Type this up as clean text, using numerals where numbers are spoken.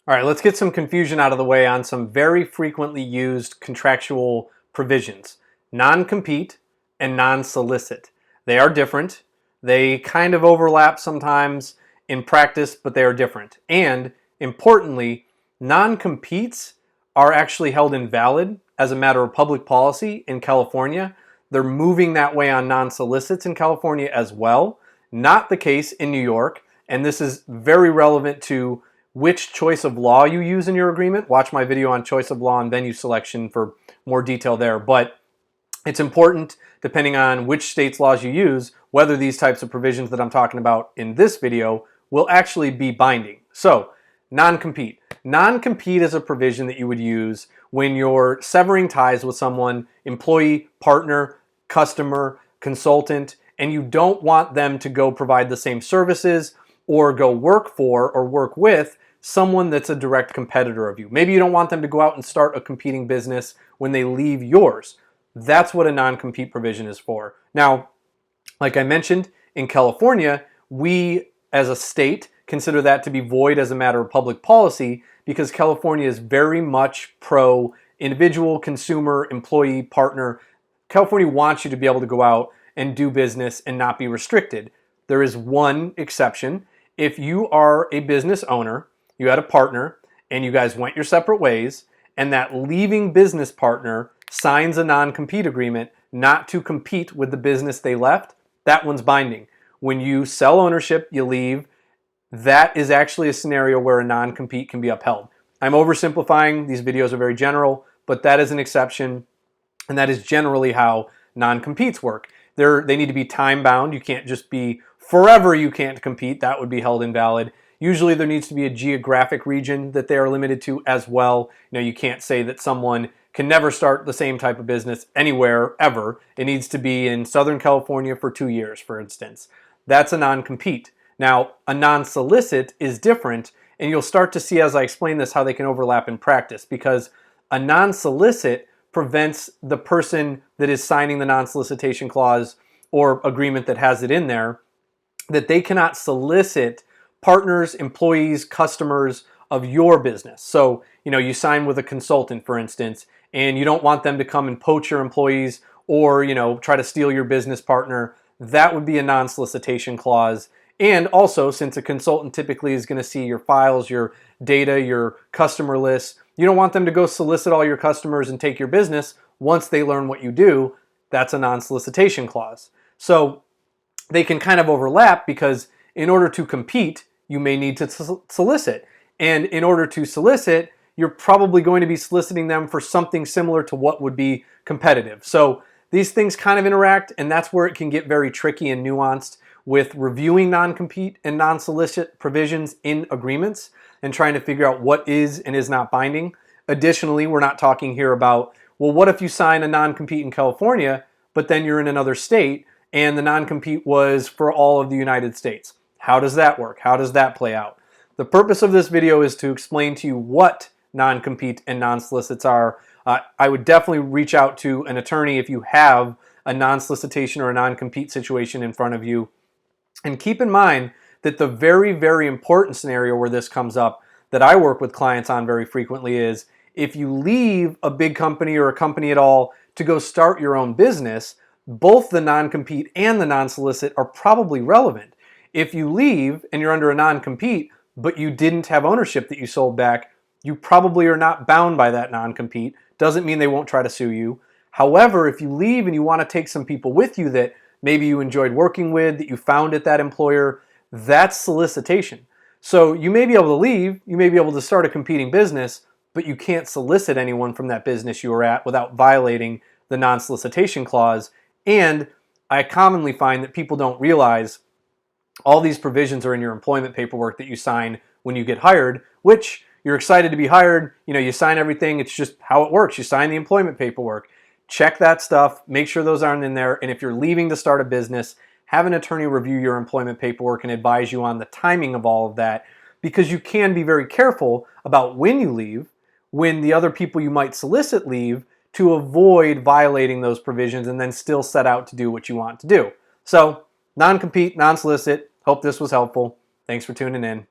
All right, let's get some confusion out of the way on some very frequently used contractual provisions. Non-compete and non-solicit. They are different. They kind of overlap sometimes in practice, but they are different. And importantly, non-competes are actually held invalid as a matter of public policy in California. They're moving that way on non-solicits in California as well. Not the case in New York. And this is very relevant to which choice of law you use in your agreement. Watch my video on choice of law and venue selection for more detail there. But it's important, depending on which state's laws you use, whether these types of provisions that I'm talking about in this video will actually be binding. So, non-compete. Non-compete is a provision that you would use when you're severing ties with someone, employee, partner, customer, consultant, and you don't want them to go provide the same services or go work for or work with someone that's a direct competitor of you. Maybe you don't want them to go out and start a competing business when they leave yours. That's what a non-compete provision is for. Now, like I mentioned, in California, we as a state consider that to be void as a matter of public policy because California is very much pro individual, consumer, employee, partner. California wants you to be able to go out and do business and not be restricted. There is one exception. If you are a business owner, you had a partner, and you guys went your separate ways, and that leaving business partner signs a non-compete agreement not to compete with the business they left, that one's binding. When you sell ownership, you leave, that is actually a scenario where a non-compete can be upheld. I'm oversimplifying. These videos are very general, but that is an exception, and that is generally how non-competes work. They need to be time-bound. You can't just be forever you can't compete. That would be held invalid. Usually there needs to be a geographic region that they are limited to as well. You can't say that someone can never start the same type of business anywhere ever. It needs to be in Southern California for 2 years, for instance. That's a non-compete. Now, a non-solicit is different, and you'll start to see as I explain this how they can overlap in practice, because a non-solicit prevents the person that is signing the non-solicitation clause or agreement that has it in there, that they cannot solicit partners, employees, customers of your business. So, you sign with a consultant, for instance, and you don't want them to come and poach your employees or, try to steal your business partner. That would be a non-solicitation clause. And also, since a consultant typically is going to see your files, your data, your customer lists, you don't want them to go solicit all your customers and take your business once they learn what you do. That's a non-solicitation clause. So they can kind of overlap because in order to compete, you may need to solicit. And in order to solicit, you're probably going to be soliciting them for something similar to what would be competitive. So these things kind of interact, and that's where it can get very tricky and nuanced with reviewing non-compete and non-solicit provisions in agreements and trying to figure out what is and is not binding. Additionally, we're not talking here about, well, what if you sign a non-compete in California, but then you're in another state and the non-compete was for all of the United States? How does that work? How does that play out? The purpose of this video is to explain to you what non-compete and non-solicits are. I would definitely reach out to an attorney if you have a non-solicitation or a non-compete situation in front of you. And keep in mind that the very, very important scenario where this comes up that I work with clients on very frequently is if you leave a big company or a company at all to go start your own business, both the non-compete and the non-solicit are probably relevant. If you leave and you're under a non-compete, but you didn't have ownership that you sold back, you probably are not bound by that non-compete. Doesn't mean they won't try to sue you. However, if you leave and you want to take some people with you that maybe you enjoyed working with, that you found at that employer, that's solicitation. So you may be able to leave, you may be able to start a competing business, but you can't solicit anyone from that business you were at without violating the non-solicitation clause. And I commonly find that people don't realize all these provisions are in your employment paperwork that you sign when you get hired, which you're excited to be hired. You sign everything. It's just how it works. You sign the employment paperwork. Check that stuff. Make sure those aren't in there. And if you're leaving to start a business, have an attorney review your employment paperwork and advise you on the timing of all of that, because you can be very careful about when you leave, when the other people you might solicit leave, to avoid violating those provisions and then still set out to do what you want to do. So, non-compete, non-solicit. Hope this was helpful. Thanks for tuning in.